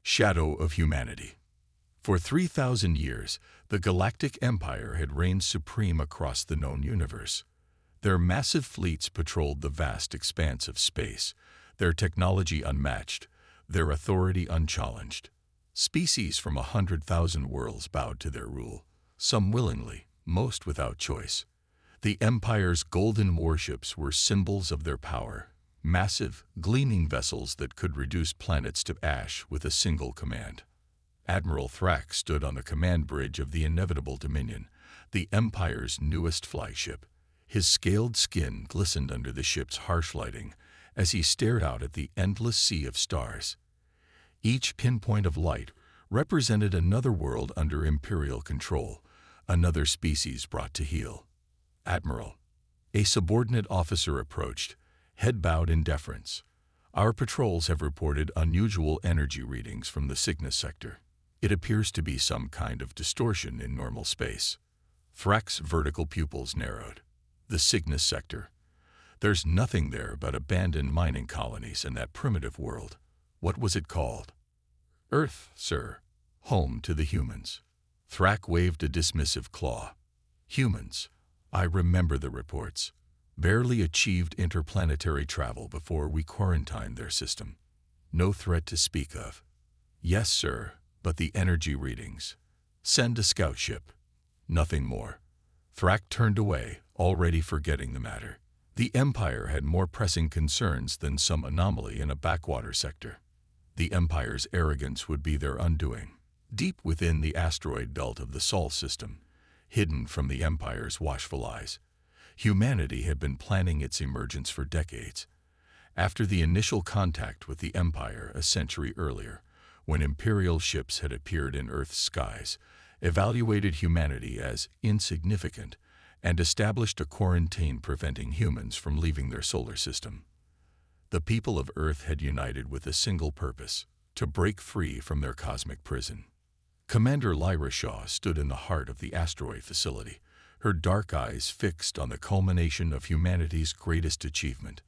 Shadow of humanity. For 3,000 years, the Galactic Empire had reigned supreme across the known universe. Their massive fleets patrolled the vast expanse of space, their technology unmatched, their authority unchallenged. Species from 100,000 worlds bowed to their rule, some willingly, most without choice. The Empire's golden warships were symbols of their power, massive, gleaming vessels that could reduce planets to ash with a single command. Admiral Thrax stood on the command bridge of the inevitable Dominion, the Empire's newest flagship. His scaled skin glistened under the ship's harsh lighting as he stared out at the endless sea of stars. Each pinpoint of light represented another world under Imperial control, another species brought to heel. Admiral. A subordinate officer approached, head bowed in deference. Our patrols have reported unusual energy readings from the Cygnus sector. It appears to be some kind of distortion in normal space. Thrax's vertical pupils narrowed. The Cygnus sector. There's nothing there but abandoned mining colonies and that primitive world. What was it called? Earth, sir. Home to the humans. Thrax waved a dismissive claw. Humans. I remember the reports. Barely achieved interplanetary travel before we quarantined their system. No threat to speak of. Yes, sir, but the energy readings. Send a scout ship. Nothing more. Thrax turned away, already forgetting the matter. The Empire had more pressing concerns than some anomaly in a backwater sector. The Empire's arrogance would be their undoing. Deep within the asteroid belt of the Sol system, hidden from the Empire's watchful eyes, humanity had been planning its emergence for decades. After the initial contact with the Empire a century earlier, when Imperial ships had appeared in Earth's skies, evaluated humanity as insignificant, and established a quarantine preventing humans from leaving their solar system. The people of Earth had united with a single purpose: to break free from their cosmic prison. Commander Lyra Shaw stood in the heart of the asteroid facility, her dark eyes fixed on the culmination of humanity's greatest achievement.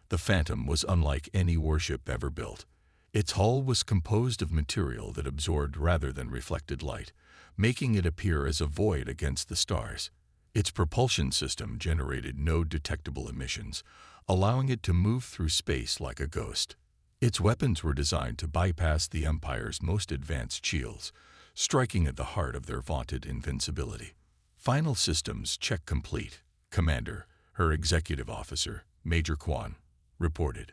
The Phantom was unlike any warship ever built. Its hull was composed of material that absorbed rather than reflected light, making it appear as a void against the stars. Its propulsion system generated no detectable emissions, allowing it to move through space like a ghost. Its weapons were designed to bypass the Empire's most advanced shields, striking at the heart of their vaunted invincibility. Final systems check complete, Commander, her executive officer, Major Kwan, reported.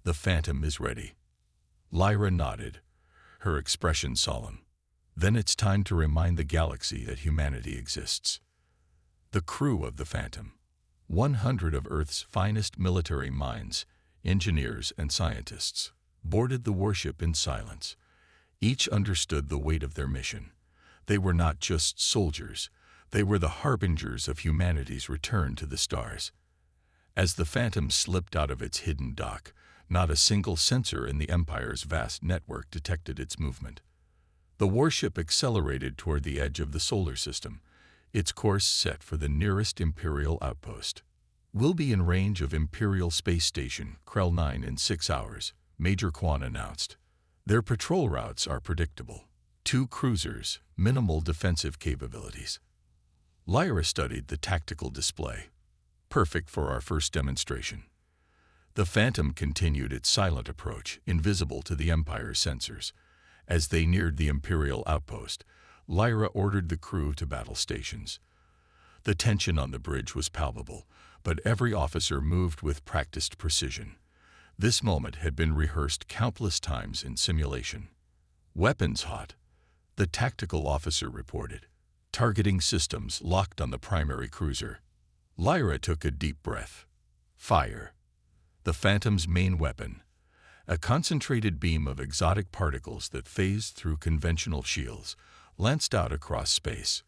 The Phantom is ready. Lyra nodded, her expression solemn. Then it's time to remind the galaxy that humanity exists. The crew of the Phantom, 100 of Earth's finest military minds, engineers and scientists, boarded the warship in silence. Each understood the weight of their mission. They were not just soldiers. They were the harbingers of humanity's return to the stars. As the Phantom slipped out of its hidden dock, not a single sensor in the Empire's vast network detected its movement. The warship accelerated toward the edge of the solar system, its course set for the nearest Imperial outpost. We'll be in range of Imperial Space Station, Krell 9 in 6 hours, Major Kwan announced. Their patrol routes are predictable. 2 cruisers, minimal defensive capabilities. Lyra studied the tactical display. Perfect for our first demonstration. The Phantom continued its silent approach, invisible to the Empire's sensors. As they neared the Imperial outpost, Lyra ordered the crew to battle stations. The tension on the bridge was palpable, but every officer moved with practiced precision. This moment had been rehearsed countless times in simulation. Weapons hot, the tactical officer reported. Targeting systems locked on the primary cruiser. Lyra took a deep breath. Fire. The Phantom's main weapon, a concentrated beam of exotic particles that phased through conventional shields, lanced out across space.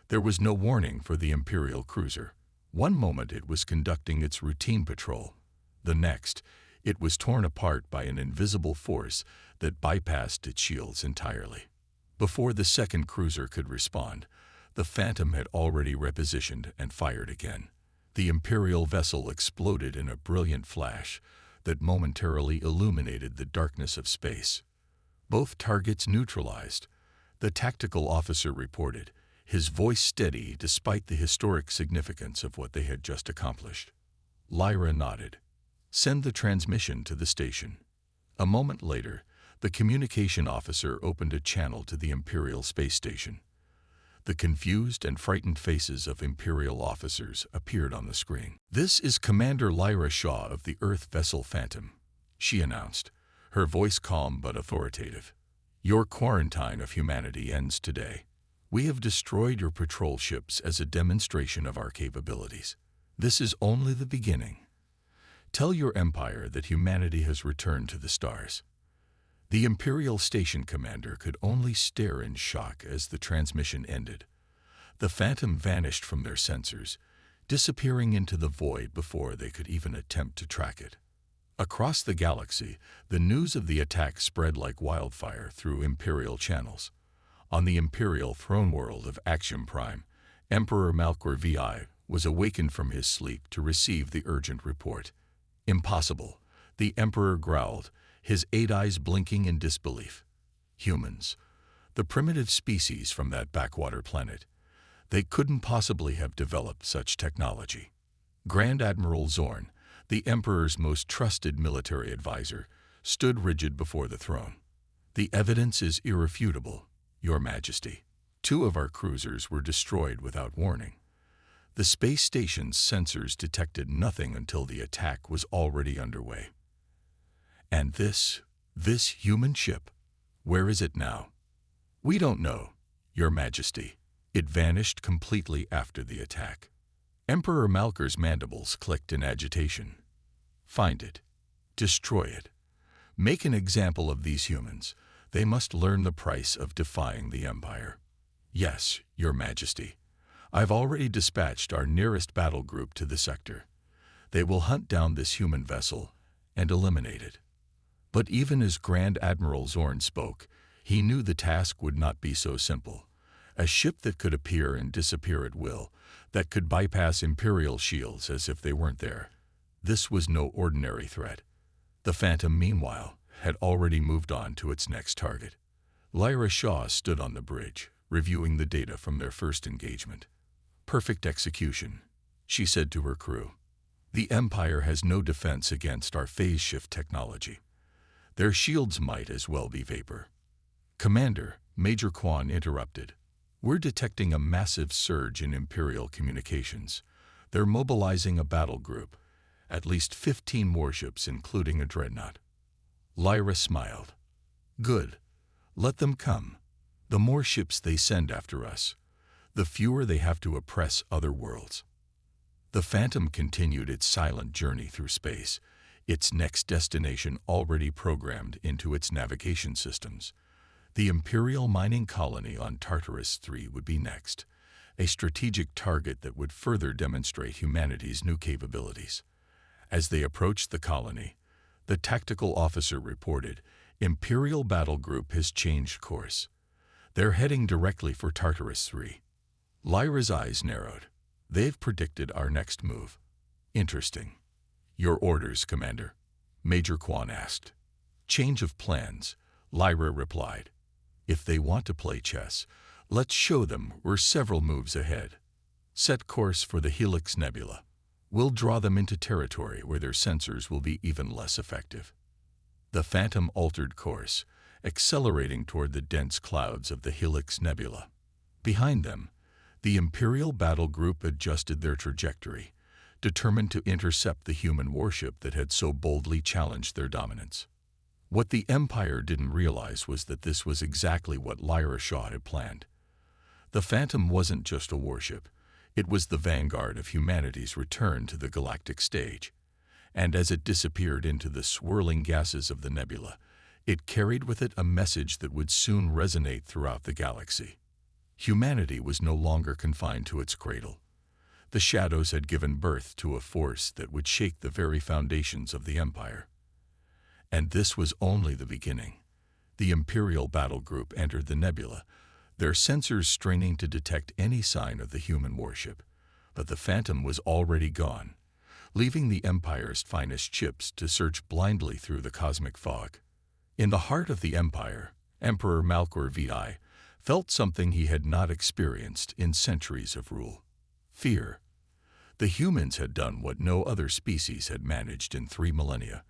There was no warning for the Imperial cruiser. One moment it was conducting its routine patrol. The next, it was torn apart by an invisible force that bypassed its shields entirely. Before the second cruiser could respond, the Phantom had already repositioned and fired again. The Imperial vessel exploded in a brilliant flash that momentarily illuminated the darkness of space. Both targets neutralized, the tactical officer reported, his voice steady despite the historic significance of what they had just accomplished. Lyra nodded. Send the transmission to the station. A moment later, the communication officer opened a channel to the Imperial space station. The confused and frightened faces of Imperial officers appeared on the screen. "This is Commander Lyra Shaw of the Earth vessel Phantom," she announced, her voice calm but authoritative. "Your quarantine of humanity ends today. We have destroyed your patrol ships as a demonstration of our capabilities. This is only the beginning. Tell your empire that humanity has returned to the stars." The Imperial station commander could only stare in shock as the transmission ended. The Phantom vanished from their sensors, disappearing into the void before they could even attempt to track it. Across the galaxy, the news of the attack spread like wildfire through Imperial channels. On the Imperial throne world of Axiom Prime, Emperor Malkor VI was awakened from his sleep to receive the urgent report. "Impossible," the Emperor growled, his 8 eyes blinking in disbelief. "Humans, the primitive species from that backwater planet. They couldn't possibly have developed such technology." Grand Admiral Zorn, the Emperor's most trusted military advisor, stood rigid before the throne. "The evidence is irrefutable, Your Majesty. 2 of our cruisers were destroyed without warning. The space station's sensors detected nothing until the attack was already underway. And this human ship, where is it now?" "We don't know, Your Majesty. It vanished completely after the attack." Emperor Malkor's mandibles clicked in agitation. "Find it. Destroy it. Make an example of these humans. They must learn the price of defying the Empire." "Yes, Your Majesty. I've already dispatched our nearest battle group to the sector. They will hunt down this human vessel and eliminate it." But even as Grand Admiral Zorn spoke, he knew the task would not be so simple. A ship that could appear and disappear at will, that could bypass Imperial shields as if they weren't there. This was no ordinary threat. The Phantom, meanwhile, had already moved on to its next target. Lyra Shaw stood on the bridge, reviewing the data from their first engagement. "Perfect execution," she said to her crew. "The Empire has no defense against our phase shift technology. Their shields might as well be vapor." "Commander," Major Kwan interrupted, "we're detecting a massive surge in Imperial communications. They're mobilizing a battle group, at least 15 warships including a dreadnought." Lyra smiled. "Good. Let them come. The more ships they send after us, the fewer they have to oppress other worlds." The Phantom continued its silent journey through space, its next destination already programmed into its navigation systems. The Imperial mining colony on Tartarus III would be next, a strategic target that would further demonstrate humanity's new capabilities. As they approached the colony, the tactical officer reported, "Imperial battle group has changed course. They're heading directly for Tartarus III." Lyra's eyes narrowed. "They've predicted our next move." "Interesting. Your orders, Commander?" Major Kwan asked. "Change of plans," Lyra replied. "If they want to play chess, let's show them we're several moves ahead. Set course for the Helix Nebula. We'll draw them into territory where their sensors will be even less effective." The Phantom altered course, accelerating toward the dense clouds of the Helix Nebula. Behind them, the Imperial battle group adjusted their trajectory, determined to intercept the human warship that had so boldly challenged their dominance. What the Empire didn't realize was that this was exactly what Lyra Shaw had planned. The Phantom wasn't just a warship. It was the vanguard of humanity's return to the galactic stage. And as it disappeared into the swirling gases of the nebula, it carried with it a message that would soon resonate throughout the galaxy. Humanity was no longer confined to its cradle. The shadows had given birth to a force that would shake the very foundations of the Empire. And this was only the beginning. The Imperial battle group entered the nebula, their sensors straining to detect any sign of the human warship. But the Phantom was already gone, leaving the Empire's finest ships to search blindly through the cosmic fog. In the heart of the Empire, Emperor Malkor VI felt something he had not experienced in centuries of rule: fear. The humans had done what no other species had managed in 3 millennia.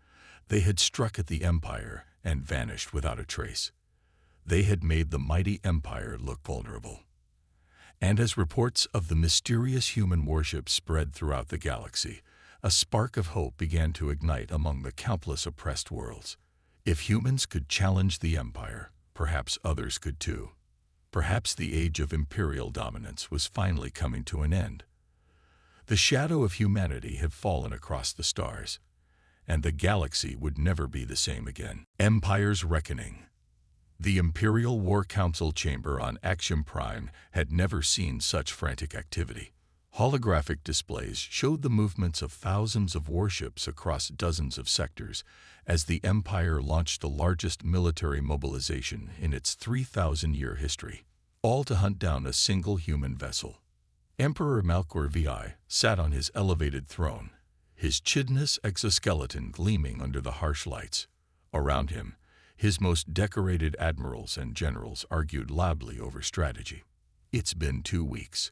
They had struck at the Empire and vanished without a trace. They had made the mighty Empire look vulnerable. And as reports of the mysterious human warship spread throughout the galaxy, a spark of hope began to ignite among the countless oppressed worlds. If humans could challenge the Empire, perhaps others could too. Perhaps the age of imperial dominance was finally coming to an end. The shadow of humanity had fallen across the stars, and the galaxy would never be the same again. Empire's Reckoning. The Imperial War Council chamber on Axiom Prime had never seen such frantic activity. Holographic displays showed the movements of thousands of warships across dozens of sectors as the Empire launched the largest military mobilization in its 3,000-year history, all to hunt down a single human vessel. Emperor Malkor VI sat on his elevated throne, his chitinous exoskeleton gleaming under the harsh lights. Around him, his most decorated admirals and generals argued loudly over strategy. "It's been 2 weeks."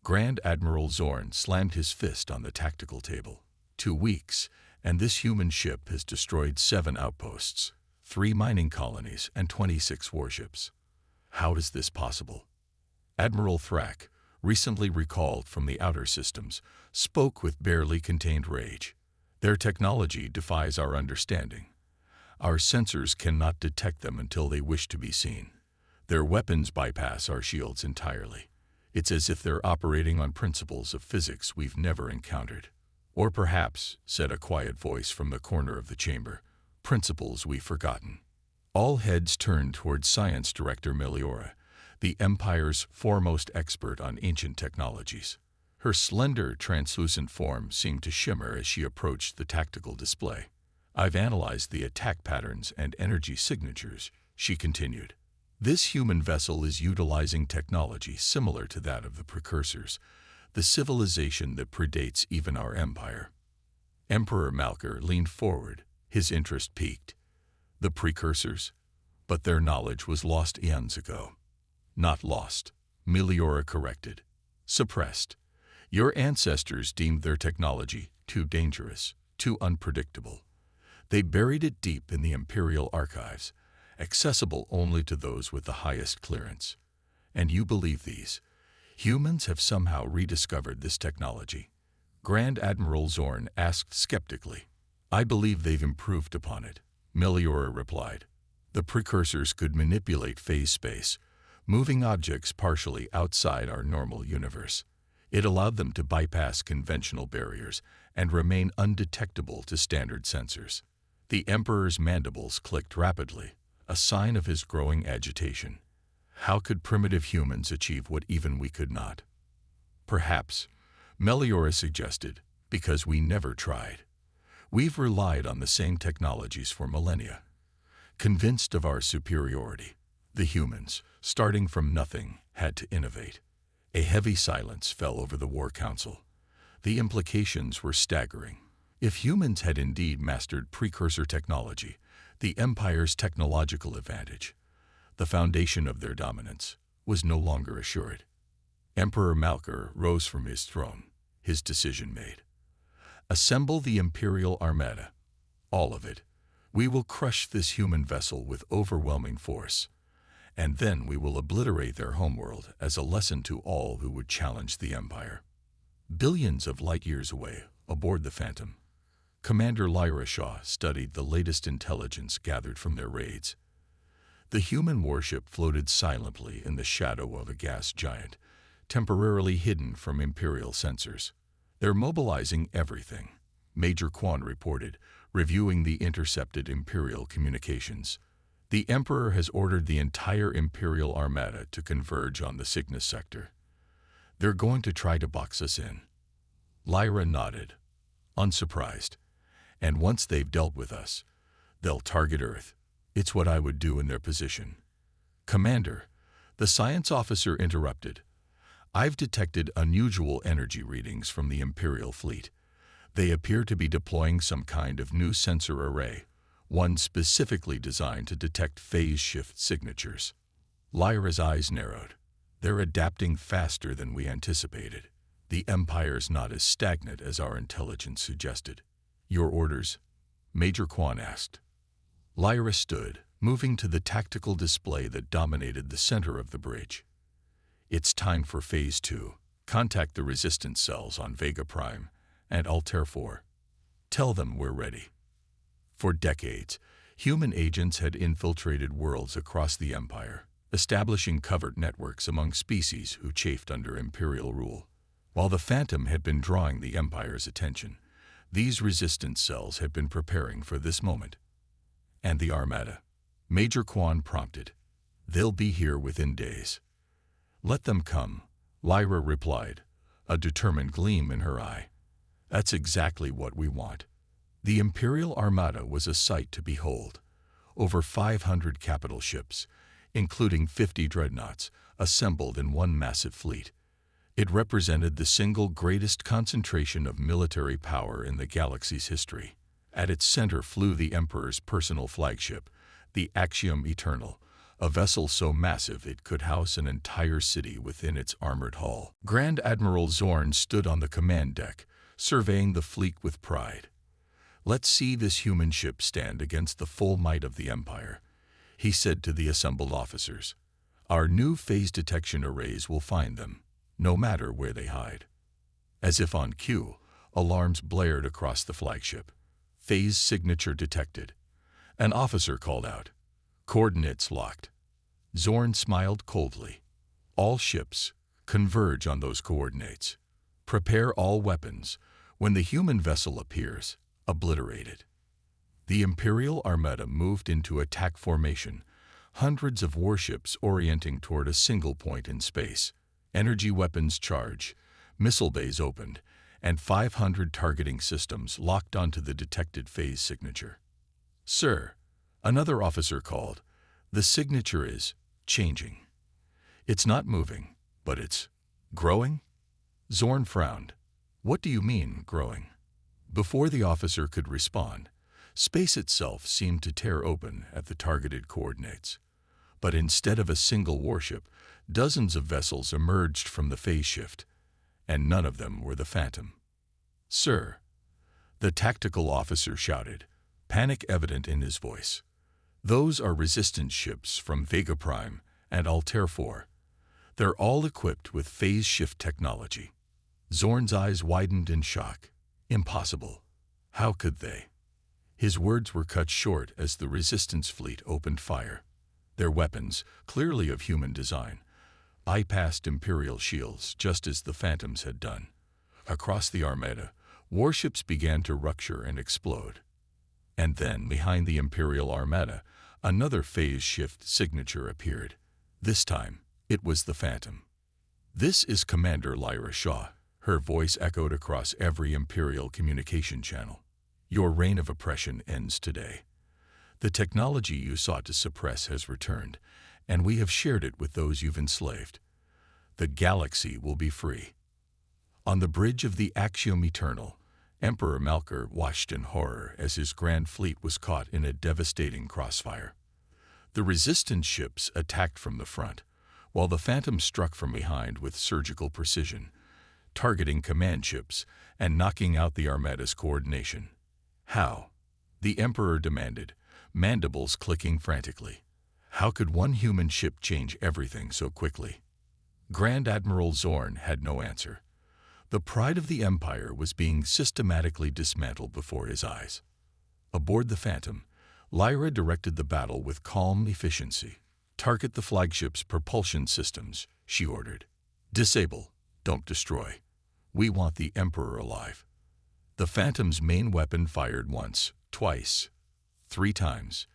Grand Admiral Zorn slammed his fist on the tactical table. 2 weeks, and this human ship has destroyed 7 outposts, 3 mining colonies, and 26 warships. How is this possible? Admiral Thrak, recently recalled from the outer systems, spoke with barely contained rage. "Their technology defies our understanding. Our sensors cannot detect them until they wish to be seen. Their weapons bypass our shields entirely. It's as if they're operating on principles of physics we've never encountered. Or perhaps," said a quiet voice from the corner of the chamber, "principles we've forgotten." All heads turned toward Science Director Meliora, the Empire's foremost expert on ancient technologies. Her slender, translucent form seemed to shimmer as she approached the tactical display. "I've analyzed the attack patterns and energy signatures," she continued. "This human vessel is utilizing technology similar to that of the precursors, the civilization that predates even our empire." Emperor Malkor leaned forward, his interest piqued. "The precursors? But their knowledge was lost eons ago." "Not lost," Meliora corrected. "Suppressed. Your ancestors deemed their technology too dangerous, too unpredictable. They buried it deep in the Imperial archives, accessible only to those with the highest clearance. And you believe these humans have somehow rediscovered this technology?" Grand Admiral Zorn asked skeptically. "I believe they've improved upon it," Meliora replied. "The precursors could manipulate phase space, moving objects partially outside our normal universe. It allowed them to bypass conventional barriers and remain undetectable to standard sensors." The Emperor's mandibles clicked rapidly, a sign of his growing agitation. How could primitive humans achieve what even we could not? "Perhaps," Meliora suggested, "because we never tried. We've relied on the same technologies for millennia. Convinced of our superiority, the humans, starting from nothing, had to innovate." A heavy silence fell over the War Council. The implications were staggering. If humans had indeed mastered precursor technology, the Empire's technological advantage, the foundation of their dominance, was no longer assured. Emperor Malkor rose from his throne, his decision made. "Assemble the Imperial Armada. All of it. We will crush this human vessel with overwhelming force, and then we will obliterate their homeworld as a lesson to all who would challenge the Empire." Billions of light years away, aboard the Phantom, Commander Lyra Shaw studied the latest intelligence gathered from their raids. The human warship floated silently in the shadow of a gas giant, temporarily hidden from Imperial sensors. "They're mobilizing everything," Major Quan reported, reviewing the intercepted Imperial communications. "The Emperor has ordered the entire Imperial Armada to converge on the Cygnus sector. They're going to try to box us in." Lyra nodded, unsurprised. "And once they've dealt with us, they'll target Earth. It's what I would do in their position." "Commander," the science officer interrupted, "I've detected unusual energy readings from the Imperial fleet. They appear to be deploying some kind of new sensor array, one specifically designed to detect phase shift signatures. Lyra's eyes narrowed. They're adapting faster than we anticipated. The Empire's not as stagnant as our intelligence suggested. Your orders? Major Quan asked. Lyra stood, moving to the tactical display that dominated the center of the bridge. It's time for Phase 2. Contact the resistance cells on Vega Prime and Altair 4. Tell them we're ready. For decades, human agents had infiltrated worlds across the Empire, establishing covert networks among species who chafed under imperial rule. While the Phantom had been drawing the Empire's attention, these resistance cells had been preparing for this moment. And the Armada? Major Quan prompted. They'll be here within days. Let them come, Lyra replied, a determined gleam in her eye. That's exactly what we want. The Imperial Armada was a sight to behold. Over 500 capital ships, including 50 dreadnoughts, assembled in one massive fleet. It represented the single greatest concentration of military power in the galaxy's history. At its center flew the Emperor's personal flagship, the Axiom Eternal, a vessel so massive it could house an entire city within its armored hull. Grand Admiral Zorn stood on the command deck, surveying the fleet with pride. Let's see this human ship stand against the full might of the Empire, he said to the assembled officers. Our new phase detection arrays will find them, no matter where they hide. As if on cue, alarms blared across the flagship. Phase signature detected. An officer called out. Coordinates locked. Zorn smiled coldly. All ships, converge on those coordinates. Prepare all weapons. When the human vessel appears, obliterate it. The Imperial Armada moved into attack formation, hundreds of warships orienting toward a single point in space. Energy weapons charge, missile bays opened, and 500 targeting systems locked onto the detected phase signature. Sir, another officer called. The signature is changing. It's not moving, but it's growing? Zorn frowned. What do you mean, growing? Before the officer could respond, space itself seemed to tear open at the targeted coordinates. But instead of a single warship, dozens of vessels emerged from the phase shift, and none of them were the Phantom. Sir, the tactical officer shouted, panic evident in his voice. Those are resistance ships from Vega Prime and Altair 4. They're all equipped with phase shift technology. Zorn's eyes widened in shock. Impossible. How could they? His words were cut short as the resistance fleet opened fire. Their weapons, clearly of human design, bypassed Imperial shields just as the Phantoms had done. Across the Armada, warships began to rupture and explode. And then, behind the Imperial Armada, another phase shift signature appeared. This time, it was the Phantom. This is Commander Lyra Shaw. Her voice echoed across every Imperial communication channel. Your reign of oppression ends today. The technology you sought to suppress has returned, and we have shared it with those you've enslaved. The galaxy will be free. On the bridge of the Axiom Eternal, Emperor Malker watched in horror as his grand fleet was caught in a devastating crossfire. The resistance ships attacked from the front, while the Phantom struck from behind with surgical precision, targeting command ships and knocking out the Armada's coordination. How? The Emperor demanded, mandibles clicking frantically. How could one human ship change everything so quickly? Grand Admiral Zorn had no answer. The pride of the Empire was being systematically dismantled before his eyes. Aboard the Phantom, Lyra directed the battle with calm efficiency. Target the flagship's propulsion systems, she ordered. Disable, don't destroy. We want the Emperor alive. The Phantom's main weapon fired once, twice, 3 times.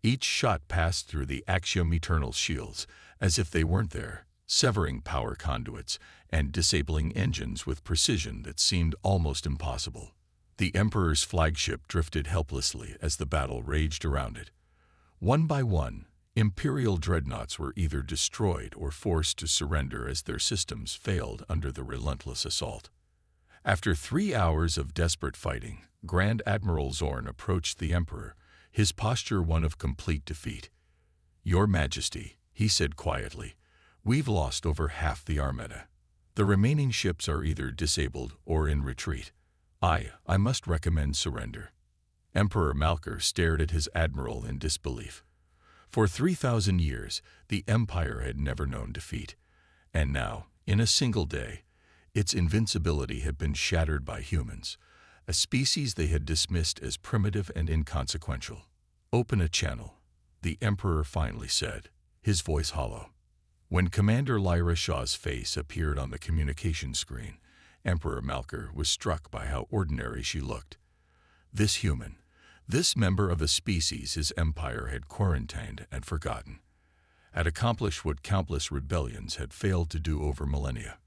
Each shot passed through the Axiom Eternal's shields as if they weren't there, severing power conduits and disabling engines with precision that seemed almost impossible. The Emperor's flagship drifted helplessly as the battle raged around it. One by one, Imperial dreadnoughts were either destroyed or forced to surrender as their systems failed under the relentless assault. After 3 hours of desperate fighting, Grand Admiral Zorn approached the Emperor, his posture one of complete defeat. "Your Majesty," he said quietly, "we've lost over half the Armada. The remaining ships are either disabled or in retreat. I must recommend surrender." Emperor Malker stared at his admiral in disbelief. For 3,000 years, the Empire had never known defeat, and now, in a single day, its invincibility had been shattered by humans, a species they had dismissed as primitive and inconsequential. "Open a channel," the Emperor finally said, his voice hollow. When Commander Lyra Shaw's face appeared on the communication screen, Emperor Malker was struck by how ordinary she looked. This human, this member of a species his empire had quarantined and forgotten, had accomplished what countless rebellions had failed to do over millennia.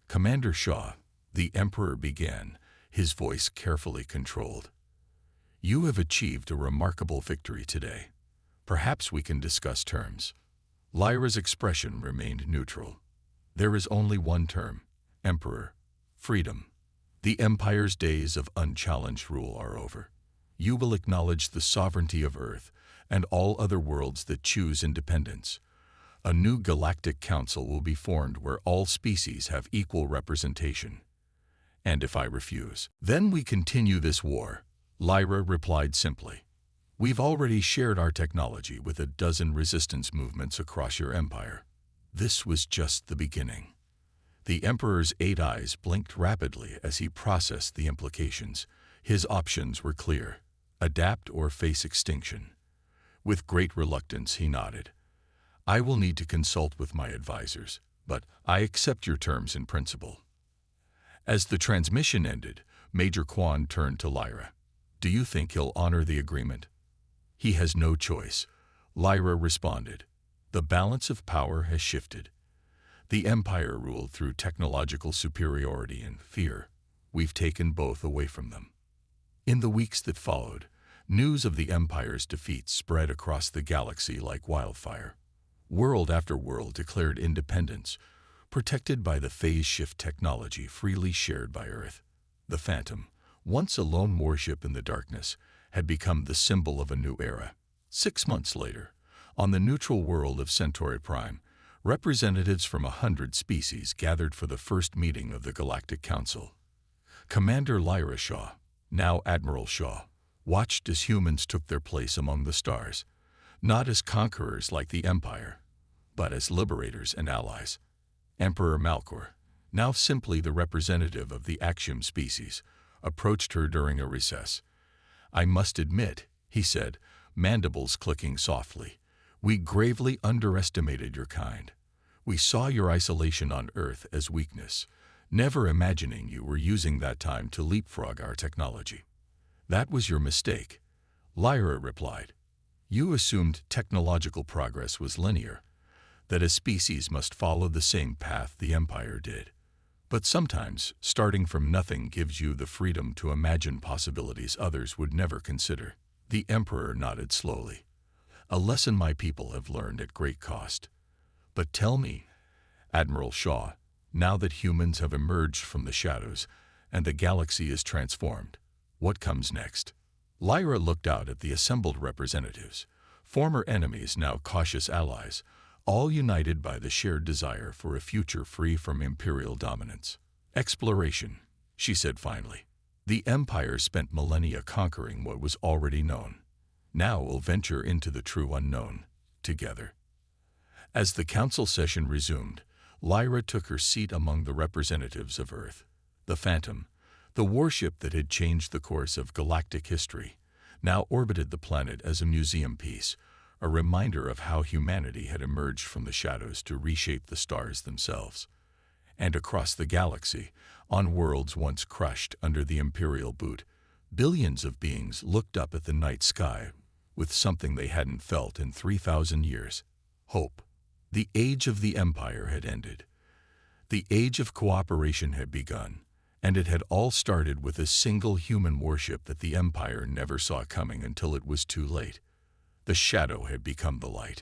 "Commander Shaw," the Emperor began, his voice carefully controlled, "you have achieved a remarkable victory today. Perhaps we can discuss terms." Lyra's expression remained neutral. "There is only one term, Emperor: freedom. The Empire's days of unchallenged rule are over. You will acknowledge the sovereignty of Earth and all other worlds that choose independence. A new galactic council will be formed where all species have equal representation. And if I refuse, then we continue this war," Lyra replied simply. "We've already shared our technology with a dozen resistance movements across your empire." This was just the beginning. The Emperor's 8 eyes blinked rapidly as he processed the implications. His options were clear: adapt or face extinction. With great reluctance, he nodded. "I will need to consult with my advisors, but I accept your terms in principle." As the transmission ended, Major Kwan turned to Lyra. "Do you think he'll honor the agreement?" "He has no choice," Lyra responded. "The balance of power has shifted. The Empire ruled through technological superiority and fear. We've taken both away from them." In the weeks that followed, news of the Empire's defeat spread across the galaxy like wildfire. World after world declared independence, protected by the phase-shift technology freely shared by Earth. The Phantom, once a lone warship in the darkness, had become the symbol of a new era. 6 months later, on the neutral world of Centauri Prime, representatives from 100 species gathered for the first meeting of the Galactic Council. Commander Lyra Shaw, now Admiral Shaw, watched as humans took their place among the stars, not as conquerors like the Empire, but as liberators and allies. Emperor Malkor, now simply the representative of the Axiom species, approached her during a recess. "I must admit," he said, mandibles clicking softly, "we gravely underestimated your kind. We saw your isolation on Earth as weakness, never imagining you were using that time to leapfrog our technology." "That was your mistake," Lyra replied. "You assumed technological progress was linear, that a species must follow the same path the Empire did. But sometimes, starting from nothing gives you the freedom to imagine possibilities others would never consider." The Emperor nodded slowly. "A lesson my people have learned at great cost. But tell me, Admiral Shaw, now that humans have emerged from the shadows and the galaxy is transformed, what comes next?" Lyra looked out at the assembled representatives, former enemies now cautious allies, all united by the shared desire for a future free from imperial dominance. "Exploration," she said finally. "The Empire spent millennia conquering what was already known. Now we'll venture into the true unknown, together." As the council session resumed, Lyra took her seat among the representatives of Earth. The Phantom, the warship that had changed the course of galactic history, now orbited the planet as a museum piece, a reminder of how humanity had emerged from the shadows to reshape the stars themselves. And across the galaxy, on worlds once crushed under the imperial boot, billions of beings looked up at the night sky with something they hadn't felt in 3,000 years: hope. The age of the Empire had ended. The age of cooperation had begun, and it had all started with a single human warship that the Empire never saw coming until it was too late. The shadow had become the light.